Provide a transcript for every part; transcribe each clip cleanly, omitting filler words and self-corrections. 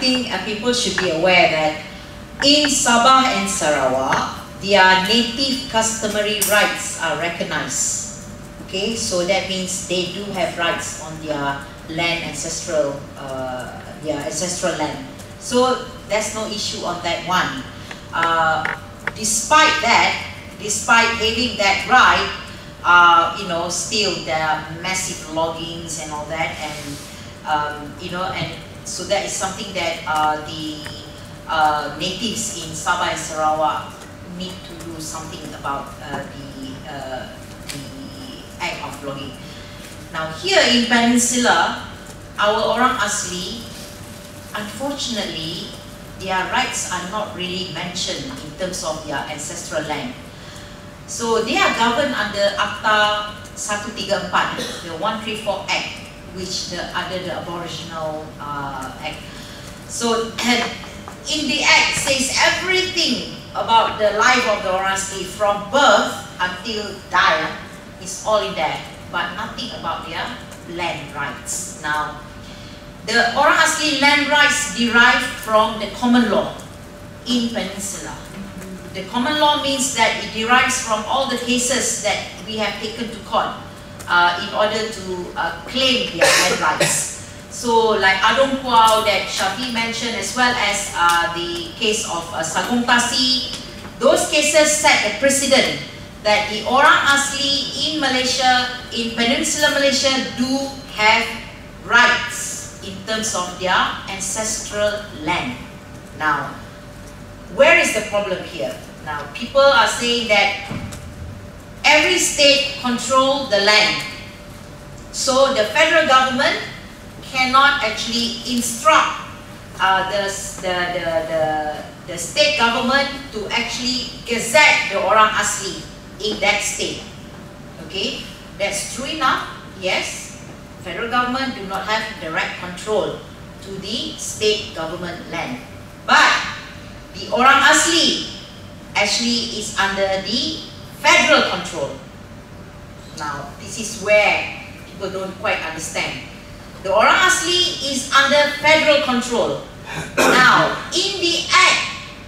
think people should be aware that in Sabah and Sarawak, their native customary rights are recognized. Okay, so that means they do have rights on their land, their ancestral land. So there's no issue on that one. Despite having that right, still there are massive loggings and all that, and and so that is something that the natives in Sabah and Sarawak need to do something about the act of logging. Now here in Peninsula, our Orang Asli, unfortunately, their rights are not really mentioned in terms of their ancestral land. So they are governed under Akta 134, the 134 Act, which under the Aboriginal Act. So in the Act says everything about the life of the Orang Asli from birth until die is all in there, but nothing about their land rights. Now, the Orang Asli land rights derive from the common law in Peninsula. The common law means that it derives from all the cases that we have taken to court in order to claim their land rights. So like Adong Puau that Shafi mentioned, as well as the case of Sagong Tasi, those cases set a precedent that the Orang Asli in Malaysia, in Peninsular Malaysia, do have rights in terms of their ancestral land. Now, where is the problem here? Now, people are saying that every state controls the land. So the federal government cannot actually instruct the state government to actually gazette the Orang Asli in that state. Okay, that's true enough. Yes, federal government do not have direct control to the state government land, but the Orang Asli actually is under the federal control. Now, this is where people don't quite understand. The Orang Asli is under federal control. Now, in the Act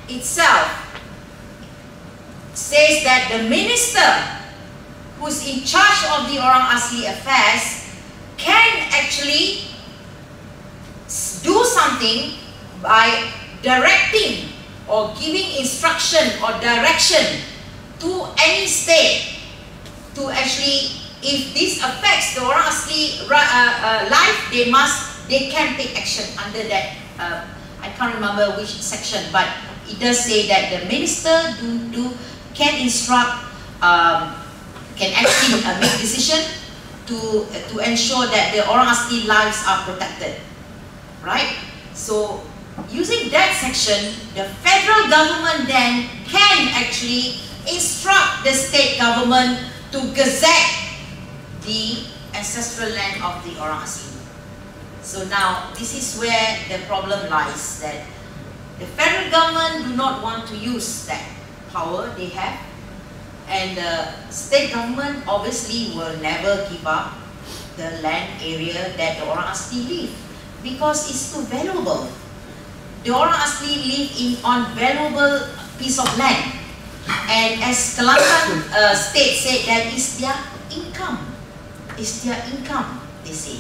itself, says that the minister who's in charge of the Orang Asli affairs can actually do something by directing or giving instruction or direction to any state to actually, if this affects the Orang Asli life, they can take action under that. I can't remember which section, but it does say that the minister can instruct, can actually make decision to ensure that the Orang Asli lives are protected, right? So using that section, the federal government then can actually instruct the state government to gazette the ancestral land of the Orang Asli. So now, this is where the problem lies, that the federal government do not want to use that power they have, and the state government obviously will never give up the land area that the Orang Asli live, because it's too valuable. The Orang Asli live on valuable piece of land, and as Kelantan state said, that is their income. It's their income, they say.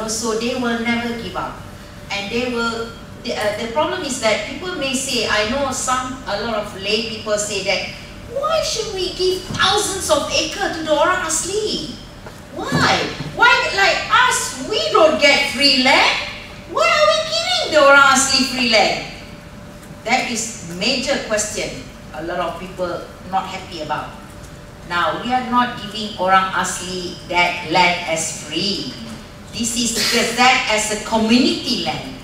So they will never give up, and they will. The problem is that people may say, I know a lot of lay people say that, why should we give thousands of acres to the Orang Asli? Why? Why, like us, we don't get free land? Why are we giving the Orang Asli free land? That is major question a lot of people not happy about. Now, we are not giving Orang Asli that land as free. This is gazetted as a community land.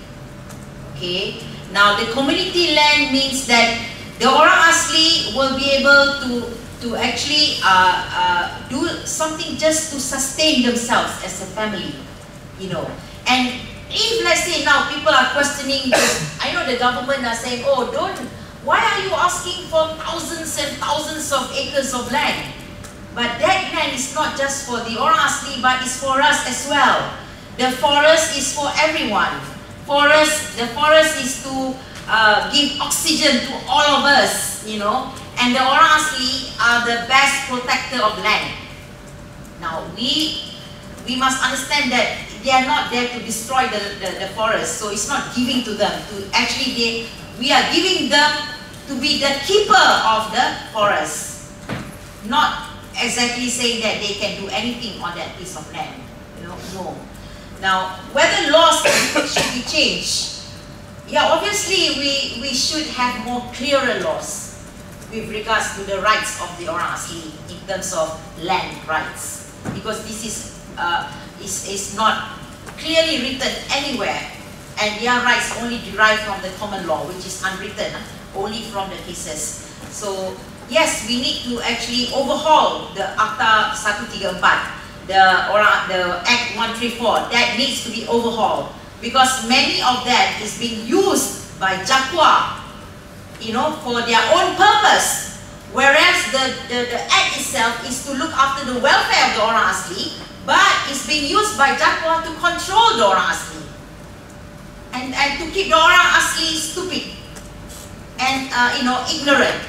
Okay. Now, the community land means that the Orang Asli will be able to actually do something just to sustain themselves as a family, And if, let's say, now people are questioning this, I know the government are saying, oh, why are you asking for thousands and thousands of acres of land? But that land is not just for the Orang Asli, but it's for us as well. The forest is for everyone. the forest is to give oxygen to all of us, you know, and the Orang Asli are the best protector of land. Now we must understand that they are not there to destroy the forest, so it's not giving to them. We are giving them to be the keeper of the forest, not exactly saying that they can do anything on that piece of land. You know, no. Now, whether laws should be changed, yeah, obviously we should have more clearer laws with regards to the rights of the Orang Asli in terms of land rights, because this is not clearly written anywhere, and their rights only derive from the common law, which is unwritten, only from the cases. So yes, we need to actually overhaul the Akta 134. The Act 134, that needs to be overhauled, because many of that is being used by Jakwa, you know, for their own purpose, whereas the Act itself is to look after the welfare of the Orang Asli, but it's being used by Jakwa to control the Orang Asli and to keep the Orang Asli stupid and you know, ignorant.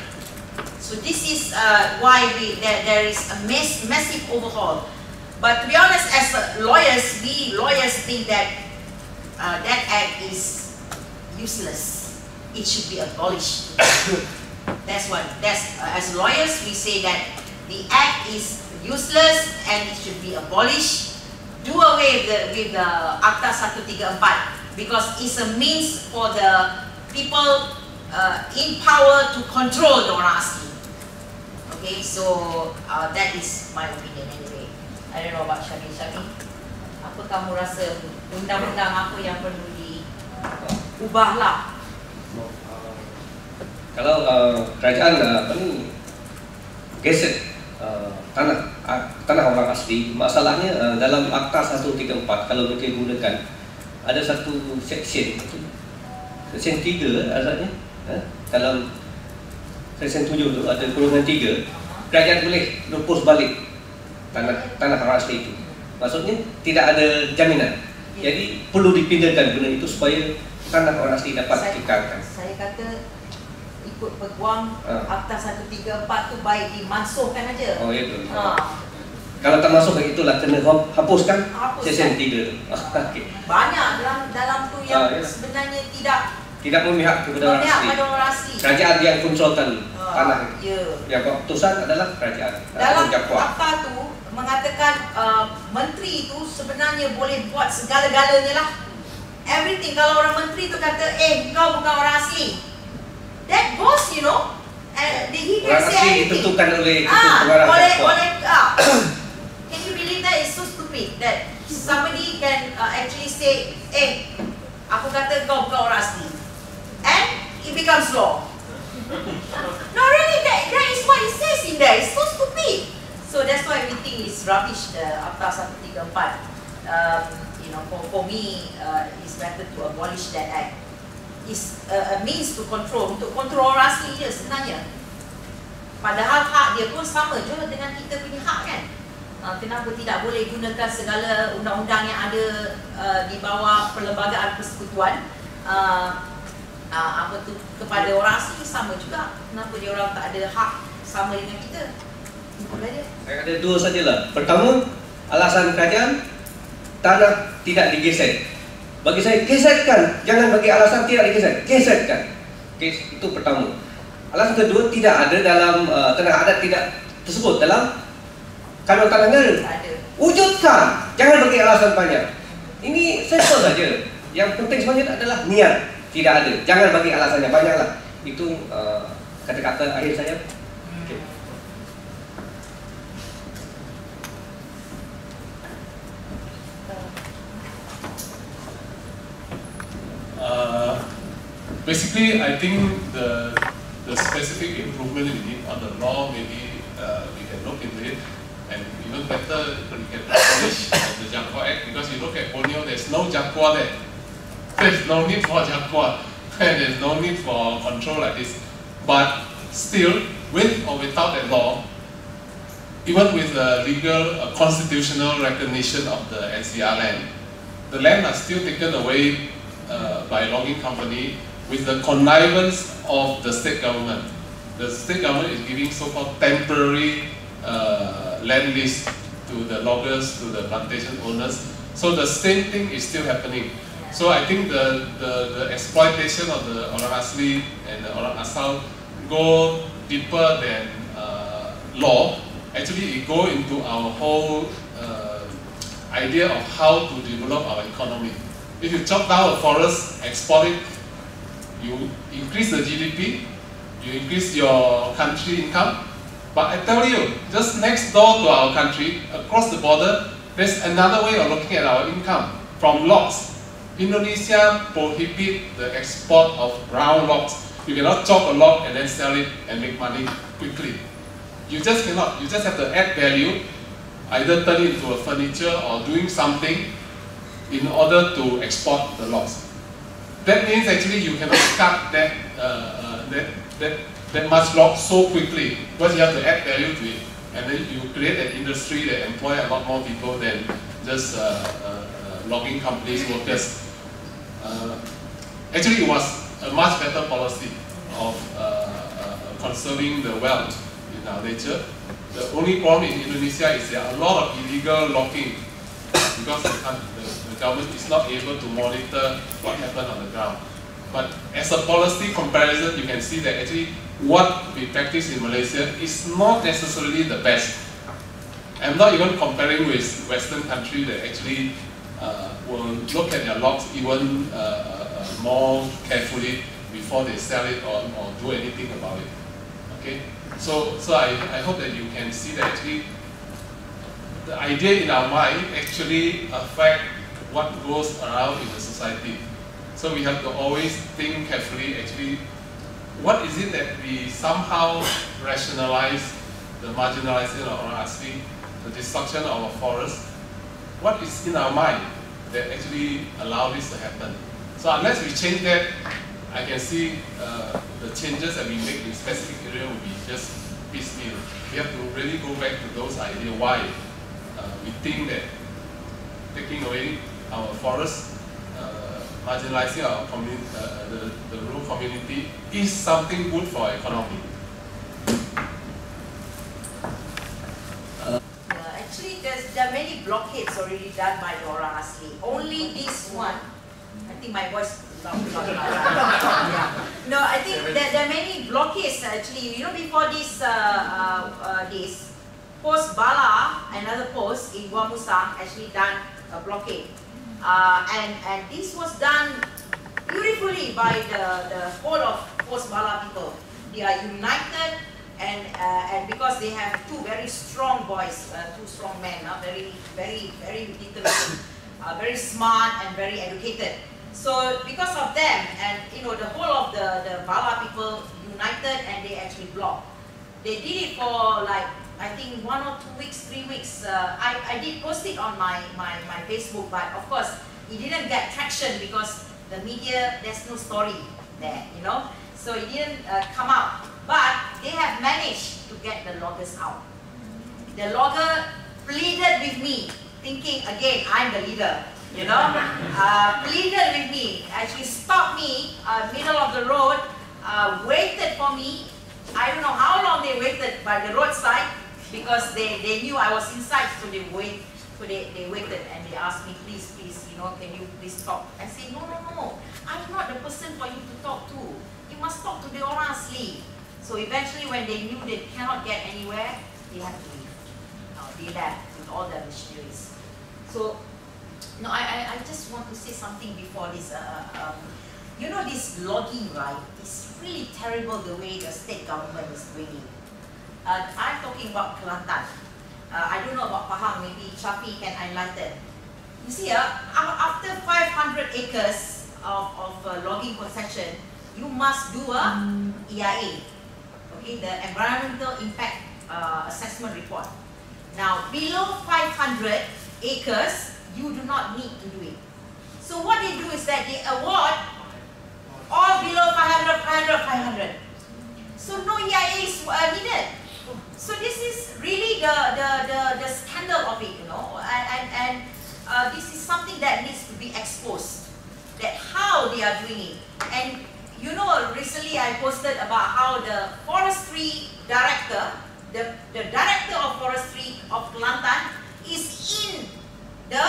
So this is why there is a massive overhaul. But to be honest, as lawyers, we lawyers think that that act is useless. It should be abolished. That's as lawyers, we say that the act is useless and it should be abolished. Do away with the Akta 134, because it's a means for the people in power to control the Orang Asli. Okay, so that is my opinion anyway. I don't know about Syami. Apa kamu rasa undang-undang apa yang perlu diubahlah? Kalau kerajaan geser tanah orang asli, masalahnya dalam Akta 134 kalau mereka gunakan ada satu section 3 asalnya, dalam section 7 tu ada kurungan 3, kerajaan boleh lepus balik tanah orang asli itu. Maksudnya tidak ada jaminan. Jadi perlu dipindahkan guna itu supaya tanah orang asli dapat dikekalkan. Saya kata ikut peguam Akta 134 tu baik dimansuhkan aja. Oh itu. Kalau tak masuk itulah kena hapuskan section 3 tu. Okay. Banyak dalam tu yang sebenarnya tidak memihak kepada orang asli. Kerajaan yang kontrolkan tanah. Yang keputusan adalah kerajaan. Dalam Akta tu mengatakan menteri itu sebenarnya boleh buat segala-galanya lah. Everything. Kalau orang menteri tu kata, kau bukan orang asli, that goes, you know. He can say anything. Ditentukan oleh can you believe that? It's so stupid that somebody can actually say, aku kata kau bukan orang asli, and it becomes law. No, really, that is what it says in there. It's so stupid. So that's why we think it's rubbish, the Akta 134. You know, for me, it's better to abolish that act. It's a means to control, untuk kontrol orang asli je sebenarnya. Padahal hak dia pun sama juga dengan kita punya hak kan. Kenapa tidak boleh gunakan segala undang-undang yang ada di bawah Perlembagaan Persekutuan apa tu kepada orang asli sama juga. Kenapa dia orang tak ada hak sama dengan kita? Saya ada dua sajalah. Pertama, alasan kerajaan tanah tidak digeser. Bagi saya, geserkan. Jangan bagi alasan tidak digeser. Geserkan. Okay, itu pertama. Alasan kedua, tidak ada dalam tanah adat tidak tersebut dalam kanun tanah negara. Wujudkan. Jangan bagi alasan banyak. Ini simple saja. Yang penting sebenarnya adalah niat. Tidak ada. Jangan bagi alasannya banyaklah. Itu kata-kata akhir saya. Okay. Basically, I think the specific improvement we need on the law, maybe we can look into it, and even better we can abolish the Jakwa Act, because you look at Borneo, there's no Jakwa there. There's no need for Jakwa, and there's no need for control like this. But still, with or without that law, even with the legal, constitutional recognition of the NCR land, the land are still taken away by logging company with the connivance of the state government. The state government is giving so-called temporary land lease to the loggers, to the plantation owners. So the same thing is still happening. So I think the exploitation of the Orang Asli and the Orang Asal go deeper than law. Actually, it go into our whole idea of how to develop our economy. If you chop down a forest, export it, you increase the GDP, you increase your country income. But I tell you, just next door to our country, across the border, there's another way of looking at our income from logs. Indonesia prohibit the export of brown logs. You cannot chop a log and then sell it and make money quickly. You just cannot. You just have to add value, either turn it into a furniture or doing something in order to export the logs. That means actually you cannot cut that much log so quickly, because you have to add value to it, and then you create an industry that employ a lot more people than just logging companies, workers. Actually, it was a much better policy of conserving the wealth in our nature. The only problem in Indonesia is there are a lot of illegal logging because the government is not able to monitor what happened on the ground. But as a policy comparison, you can see that actually what we practice in Malaysia is not necessarily the best. I'm not even comparing with Western countries that actually will look at their logs even more carefully before they sell it or do anything about it. Okay, so I hope that you can see that actually the idea in our mind actually affect what goes around in the society. So we have to always think carefully, actually, what is it that we somehow rationalize the marginalization of Orang Asli, the destruction of our forests? What is in our mind that actually allow this to happen? So unless we change that, I can see the changes that we make in specific area will be just piecemeal. We have to really go back to those ideas why we think that taking away our forests, marginalizing our community, the rural community is something good for our economy. Actually, there are many blockades already done by the Orang Asli. Only this one, I think my voice is not yeah. No, I think there are many blockades actually. You know, before this post Bala, another post in Gua Musang actually done a blockade. And this was done beautifully by the whole of post Bala people. They are united, and because they have two very strong boys, two strong men, very determined, very smart and very educated. So because of them, and you know, the whole of the Bala people united and they actually blocked. They did it for like, I think 1 or 2 weeks, 3 weeks. I did post it on my Facebook, but of course it didn't get traction because the media, there's no story there, you know. So it didn't come out. But they have managed to get the loggers out. The logger pleaded with me, thinking again, I'm the leader, you know. Pleaded with me, actually stopped me, middle of the road, waited for me. I don't know how long they waited by the roadside, because they knew I was inside, so they waited and they asked me, please, you know, can you please talk? I said, no, I'm not the person for you to talk to. You must talk to the Orang Asli. So eventually, when they knew they cannot get anywhere, they had to leave. They left with all their missionaries. So, no, I just want to say something before this. You know, this logging, right? It's really terrible the way the state government is doing it. I'm talking about Kelantan. I don't know about Pahang, maybe Chafi can enlighten. You see, after 500 acres of logging concession, you must do a EIA, okay, the Environmental Impact Assessment Report. Now, below 500 acres, you do not need to do it. So what they do is that they award all below 500. So no EIA is needed. So this is really the scandal of it, you know, and this is something that needs to be exposed. That how how they are doing it. And you know, recently I posted about how the forestry director, the director of forestry of Kelantan is in the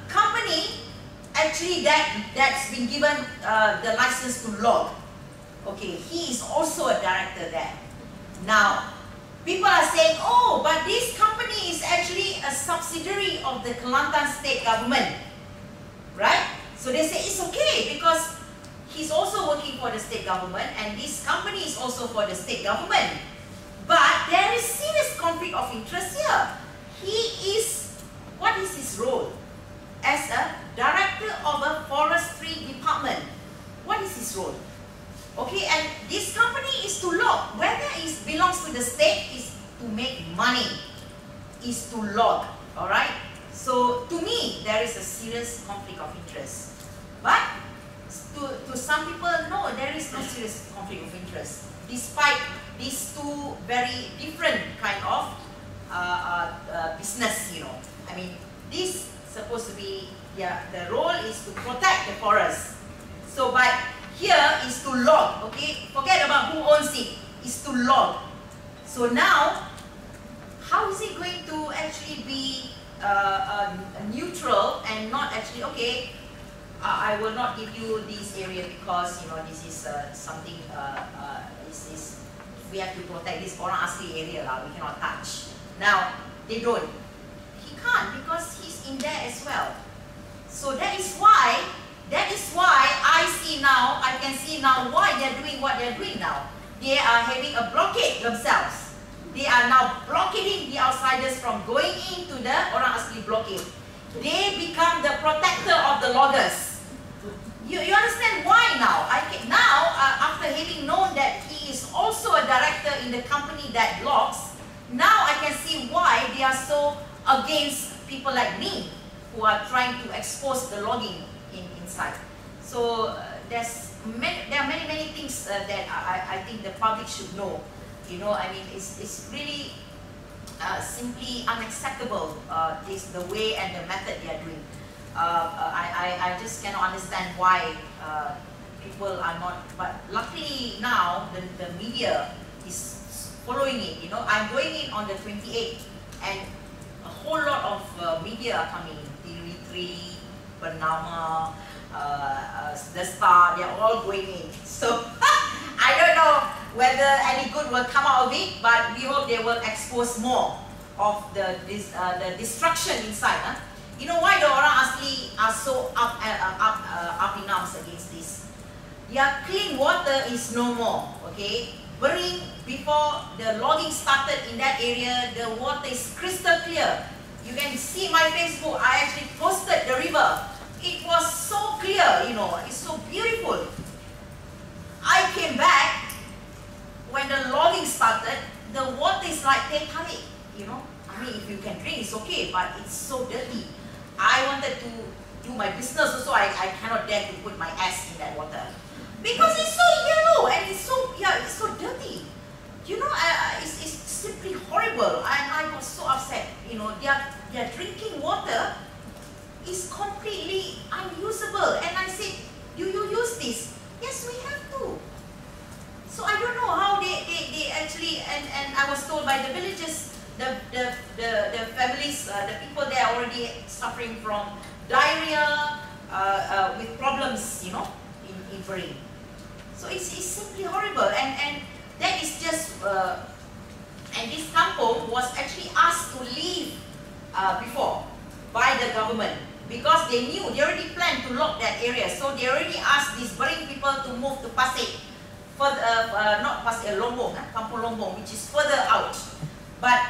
company actually that's been given the license to log. Okay, he is also a director there. Now, people are saying, oh, but this company is actually a subsidiary of the Kelantan state government, right? So they say it's okay because he's also working for the state government and this company is also for the state government. But there is serious conflict of interest here. What is his role? As a director of a forestry department. What is his role? Okay, and this company is to log. Whether it belongs to the state is to make money, is to log. Alright? So to me, there is a serious conflict of interest. But to some people, no, there is no serious conflict of interest. Despite these two very different kind of business, you know. I mean, this supposed to be, the role is to protect the forest. So, but here is to log, okay? Forget about who owns it, is to log. So now, how is it going to actually be neutral and not actually, okay, I will not give you this area because, you know, this is something, we have to protect this Orang Asli area, we cannot touch. Now, they don't. He can't because he's in there as well. So that is why I can see now why they're doing what they're doing now. They are having a blockade themselves. They are now blockading the outsiders from going into the Orang Asli blockade. They become the protector of the loggers. You understand why now? After having known that he is also a director in the company that logs, now I can see why they are so against people like me who are trying to expose the logging inside. So there are many things that I think the public should know. You know, I mean, it's really simply unacceptable. The way and the method they are doing. I just cannot understand why people are not. But luckily now the media is following it. You know, I'm going in on the 28th, and a whole lot of media are coming. TV3, Bernama, The Star, they're all going in. So I don't know whether any good will come out of it, but we hope they will expose more of the destruction inside. Huh? You know why the Orang Asli are so up in arms against this? Their clean water is no more. Okay, before the logging started in that area, the water is crystal clear. You can see my Facebook. I actually posted the river. It was so clear, you know. It's so beautiful. I came back when the logging started. The water is like teh tarik, you know. I mean, if you can drink, it's okay, but it's so dirty. I wanted to do my business also. I cannot dare to put my ass in that water because it's so yellow and it's so dirty. You know, it's simply horrible, and I was so upset. You know, their drinking water is completely unusable, and I said, "Do you use this?" Yes, we have to. So I don't know how they actually, and I was told by the villagers, the families, the people there are already suffering from diarrhea with problems, you know, in brain. So it's simply horrible, and that is just, and this kampung was actually asked to leave before by the government because they knew, they already planned to lock that area. So they already asked these Bering people to move to Pasir, not Pasir, Lombong, Kampung Lombong, which is further out. But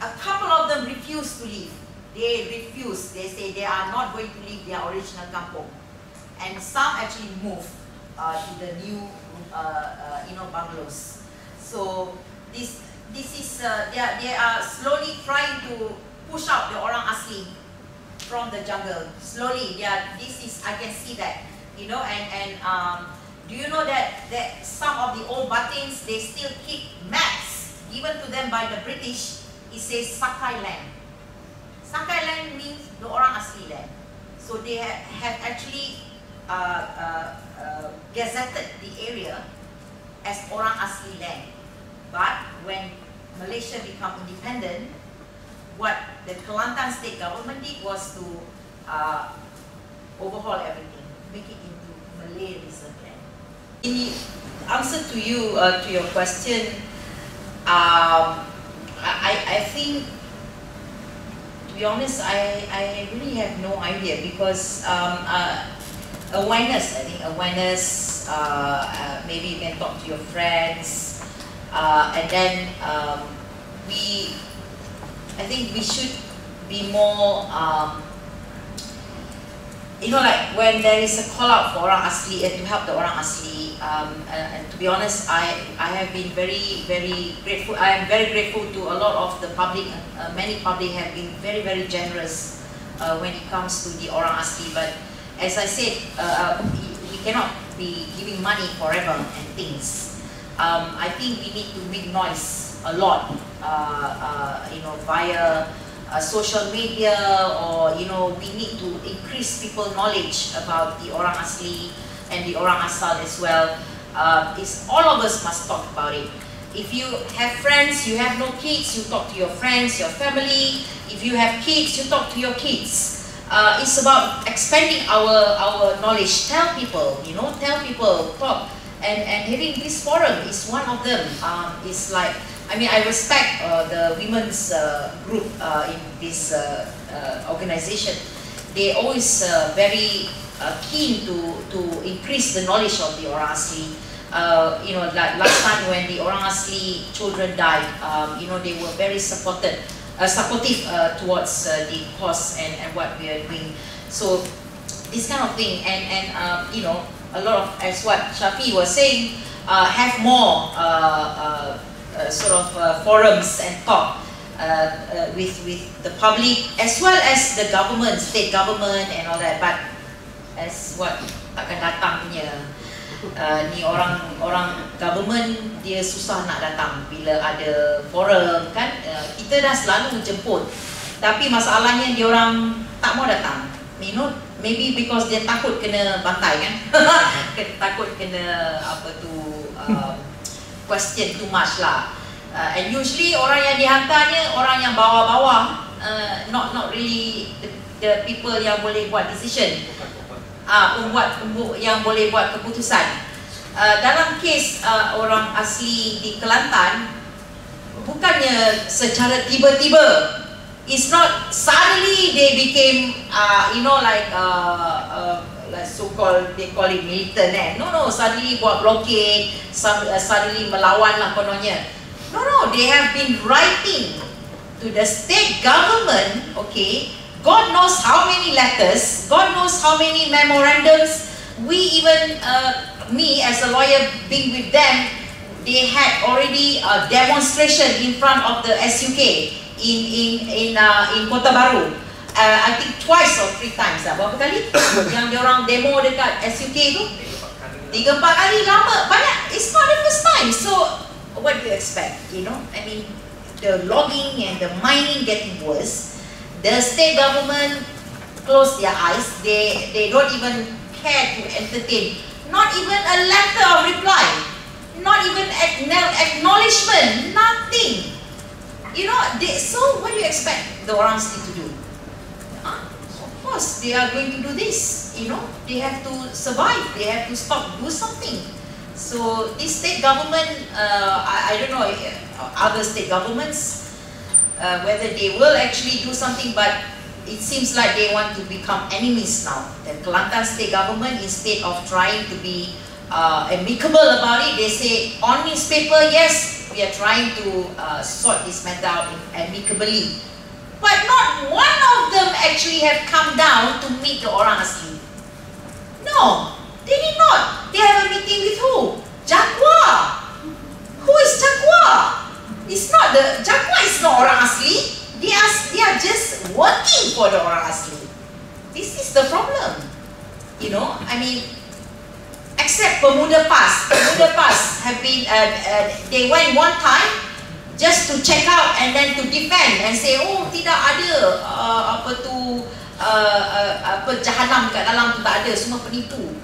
a couple of them refused to leave. They refused. They say they are not going to leave their original kampung. And some actually moved to the new bungalows. So this is they are slowly trying to push out the Orang Asli from the jungle. Slowly, I can see that, you know, and do you know that some of the old batins, they still keep maps given to them by the British. It says Sakai land. Sakai land means the Orang Asli land. So they have actually gazetted the area as Orang Asli land. But when Malaysia became independent, what the Kelantan state government did was to overhaul everything, make it into Malay reserve land. In the answer to you, to your question, I think, to be honest, I really have no idea, because awareness, I think awareness, maybe you can talk to your friends, and then I think we should be more, like when there is a call out for Orang Asli and to help the Orang Asli, and to be honest, I have been very, very grateful. I am very grateful to a lot of the public. Many public have been very, very generous when it comes to the Orang Asli. But as I said, we cannot be giving money forever and things. I think we need to make noise a lot, via social media, or we need to increase people's knowledge about the Orang Asli and the Orang Asal as well. It's all of us must talk about it. If you have friends, you have no kids, you talk to your friends, your family. If you have kids, you talk to your kids. It's about expanding our knowledge. Tell people, talk. And having this forum is one of them. It's like, I respect the women's group in this organization. They always very keen to increase the knowledge of the Orang Asli. Like last time when the Orang Asli children died, they were very supportive towards the cause and what we are doing. So this kind of thing, and a lot of, as what Shafi was saying, have more forums and talk with the public as well as the government, state government and all that. But as what takkan datang punya, ni orang government dia susah nak datang bila ada forum kan. Kita dah selalu jemput, tapi masalahnya dia orang tak mau datang. Maybe because dia takut kena bantai kan. Takut kena question too much lah. And usually orang yang dihantarnya orang yang bawah-bawah, not really the people yang boleh buat decision. Pembuat yang boleh buat keputusan. Dalam kes Orang Asli di Kelantan, bukannya secara tiba-tiba. It's not suddenly they became, like so-called, they call it militant. No, suddenly buat blockade, suddenly melawan lah kononnya. No, they have been writing to the state government, okay. God knows how many letters, God knows how many memorandums. We even, me as a lawyer being with them, they had already a demonstration in front of the SUK in Kota Baru. I think twice or 3 times lah. Berapa kali yang diorang demo dekat SUK tu? 3-4 kali, lama, banyak. It's not the first time. So what do you expect? The logging and the mining getting worse. The state government close their eyes. They don't even care to entertain. Not even a letter of reply. Not even acknowledgement. Nothing. So what do you expect the Orang Asli to do? Of course, they are going to do this. They have to survive. They have to do something. So this state government, I don't know other state governments, whether they will actually do something, but it seems like they want to become enemies now. The Kelantan state government, instead of trying to be amicable about it, they say on newspaper, yes, we are trying to sort this matter out amicably. But not one of them actually have come down to meet the Orang Asli. No, they did not. They have a meeting with who? Jakwa. Who is Jakwa? Jakwa is not Orang Asli. They are just working for the Orang Asli. This is the problem. Except Pemuda PAS. Pemuda PAS have been, they went one time just to check out and then to defend and say, oh, tidak ada jahanam kat dalam tu, tak ada, semua penipu.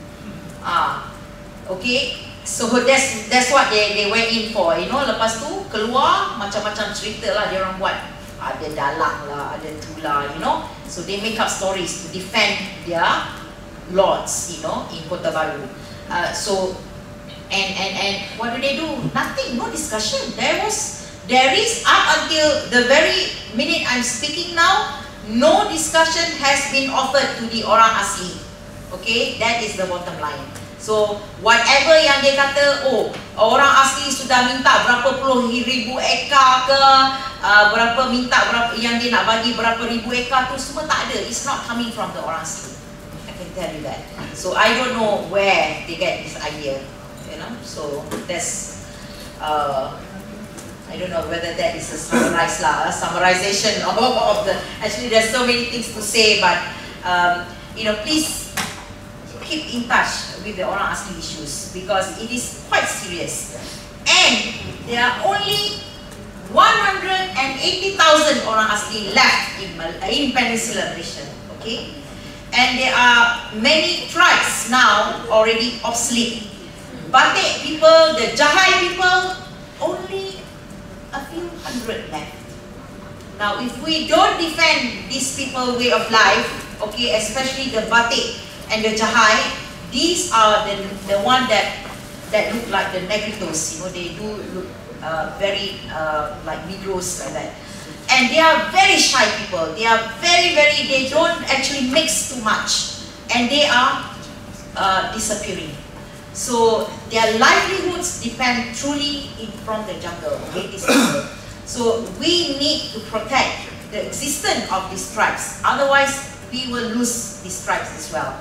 Okay, so that's what they went in for, you know. Lepas tu keluar macam-macam cerita lah dia orang buat. Ada dalang lah, ada tu lah, you know. So they make up stories to defend their lords, you know, in Kota Baru. So and what do? Nothing, no discussion. There is up until the very minute I'm speaking now, no discussion has been offered to the Orang Asli. Okay, that is the bottom line. So whatever yang dia kata, oh Orang Asli sudah minta berapa puluh ribu ekar ke, berapa yang dia nak bagi berapa ribu ekar tu semua tak ada. It's not coming from the Orang Asli. I can tell you that. So I don't know where they get this idea, you know. So that's I don't know whether that is a summarization of the. Actually, there's so many things to say, but you know, please keep in touch with the Orang Asli issues because it is quite serious. And there are only 180,000 Orang Asli left in Peninsular Malaysia. Okay, and there are many tribes now already obsolete. Batik people, the Jahai people, only a few hundred left. Now, if we don't defend these people's way of life, okay, especially the Batik and the Jahai, these are the one that look like the negritos. You know, they do look very like Negroes like that. And they are very shy people. They are they don't actually mix too much, and they are disappearing. So their livelihoods depend truly from the jungle. Okay, these people. So we need to protect the existence of these tribes. Otherwise, we will lose these tribes as well.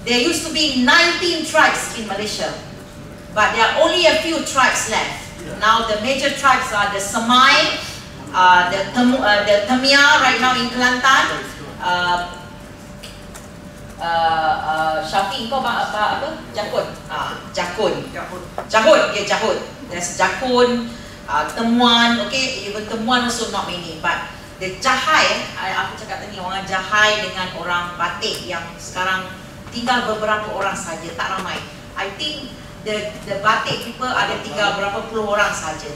There used to be 19 tribes in Malaysia, but there are only a few tribes left. Now the major tribes are the Semai, the Temia right now in Kelantan. Syafiq, kau apa? Jakun. Jakun. There's Jakun, Temuan. Okay, even Temuan also not many, but the Jahai, aku cakap tadi orang Jahai dengan orang Batik yang sekarang tinggal beberapa orang saja, tak ramai. I think the Batik people ada tinggal berapa puluh orang saja.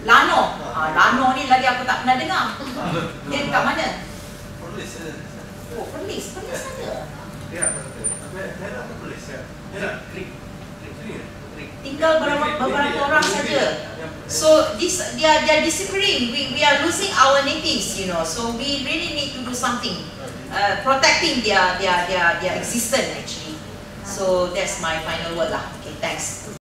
Lano. Lano ni lagi aku tak pernah dengar. Dia dekat mana? Oh, Perlis ada. Tinggal beberapa orang saja. So they are disappearing. We are losing our natives, you know. So we really need to do something, protecting their existence actually. So that's my final word lah. Okay, thanks.